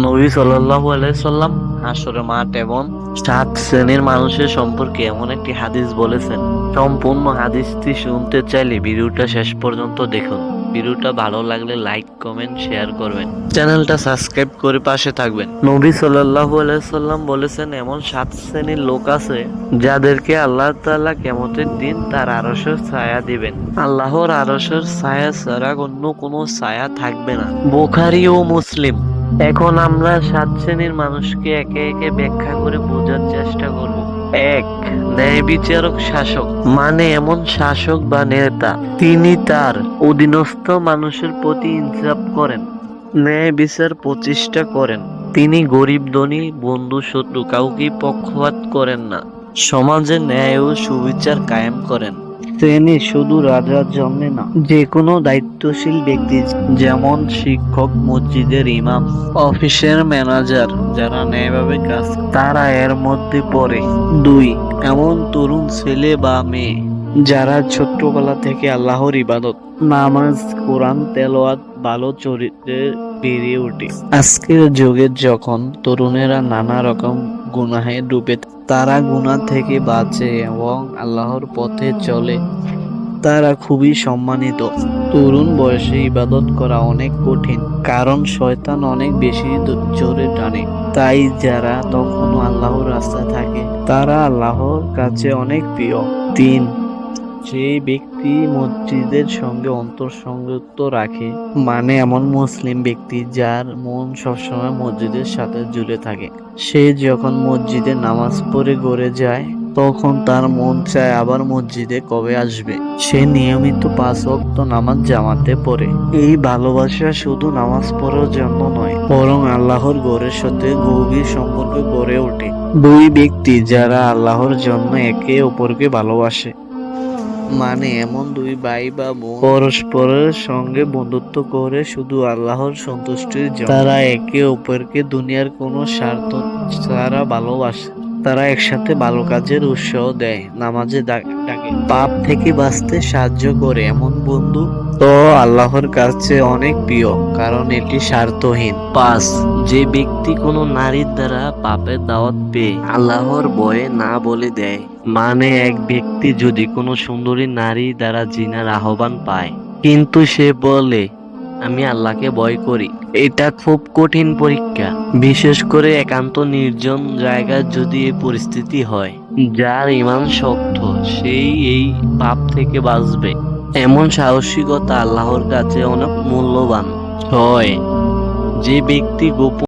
নবী সাল্লাল্লাহু আলাইহি সাল্লাম হাসরের মাঠ এবং 7 শ্রেণীর মানুষের সম্পর্কে এমন একটি হাদিস বলেছেন। সম্পূর্ণ হাদিসটি শুনতে চাইলে ভিডিওটা শেষ পর্যন্ত দেখুন। ভিডিওটা ভালো লাগলে লাইক, কমেন্ট, শেয়ার করবেন। চ্যানেলটা সাবস্ক্রাইব করে পাশে থাকবেন। নবী সাল্লাল্লাহু আলাইহি সাল্লাম বলেছেন, এমন 7 শ্রেণীর লোক আছে যাদেরকে আল্লাহ তাআলা কিয়ামতের দিন তার আরশের ছায়া দিবেন। আল্লাহর আরশের ছায়া ছাড়া অন্য কোনো ছায়া থাকবে না। বুখারী ও মুসলিম। এখন আমরা 7 শ্রেণীর মানুষকে একে একে ব্যাখ্যা করে বোঝার চেষ্টা করব। 1. ন্যায় বিচারক শাসক, মানে এমন শাসক বা নেতা তিনি তার অধীনস্থ মানুষের প্রতি ইনসাফ করেন, ন্যায় বিচার প্রতিষ্ঠা করেন। তিনি গরিব ধনী, বন্ধু শত্রু কাউকে পক্ষপাত করেন না, সমাজে ন্যায় ও সুবিচার কায়েম করেন। শ্রেণী শুধু রাজার জন্য না, যে কোনো দায়িত্বশীল ব্যক্তি, যেমন শিক্ষক, মসজিদের ইমাম, অফিসের ম্যানেজার, যারা ন্যায়ভাবে কাজ তারা এর মধ্যে পড়ে। 2. এমন তরুণ ছেলে বা মেয়ে যারা ছোট্টবেলা থেকে আল্লাহর ইবাদত, নামাজ, কোরআন তেলাওয়াত, ভালো চরিত্রে বেড়ে ওঠে। আজকের যুগে যখন তরুণেরা নানা রকম গুনাহে ডুবে, তারা গুনাহ থেকে বাঁচে এবং আল্লাহর পথে চলে, তারা খুবই সম্মানিত। তরুণ বয়সে ইবাদত করা অনেক কঠিন, কারণ শয়তান অনেক বেশি জোরে টানে। তাই যারা তখনও আল্লাহর রাস্তায় থাকে তারা আল্লাহর কাছে অনেক প্রিয়। 3. যে ব্যক্তি মসজিদের সঙ্গে অন্তরসংযুক্ত রাখে, মানে এমন মুসলিম ব্যক্তি যার মন সবসময় মসজিদের সাথে জুড়ে থাকে। সে যখন মসজিদে নামাজ পড়ে ঘরে যায়, তখন তার মন চায় আবার মসজিদে কবে আসবে। সে নিয়মিত 5 ওয়াক্ত নামাজ জামাতে পড়ে। এই ভালোবাসা শুধু নামাজ পড়ার জন্য নয়, বরং আল্লাহর ঘরের সাথে গভীর সম্পর্ক গড়ে ওঠে। 2 ব্যক্তি যারা আল্লাহর জন্য একে অপরকে ভালোবাসে, মানে এমন 2 ভাই বা বোন পরস্পরের সঙ্গে বন্ধুত্ব করে শুধু আল্লাহর সন্তুষ্টির জন্য। তারা একে অপরকে দুনিয়ার কোনো স্বার্থ ছাড়া ভালোবাসে। তারা একসাথে ভালো কাজের উৎসাহ দেয়, নামাজে ডাকে, পাপ থেকে বাঁচতে সাহায্য করে। এমন বন্ধু তো আল্লাহর কাছে অনেক প্রিয়, কারণ এটি স্বার্থহীন। 5. যে ব্যক্তি কোনো নারীর দ্বারা পাপের দাওয়াত পেয়ে আল্লাহর ভয়ে না বলে দেয়, মানে এক ব্যক্তি যদি কোনো সুন্দরী নারী দ্বারা জিনার আহ্বান পায় কিন্তু সে বলে আমি আল্লাহকে ভয় করি, এটা খুব কঠিন পরীক্ষা। বিশেষ করে একান্ত নির্জন জায়গায় যদি এই পরিস্থিতি হয়। যার ঈমান শক্ত সেই এই পাপ থেকে বাঁচবে। এমন সাহসিকতা আল্লাহর কাছে অনেক মূল্যবান। 6. যে ব্যক্তি গোপন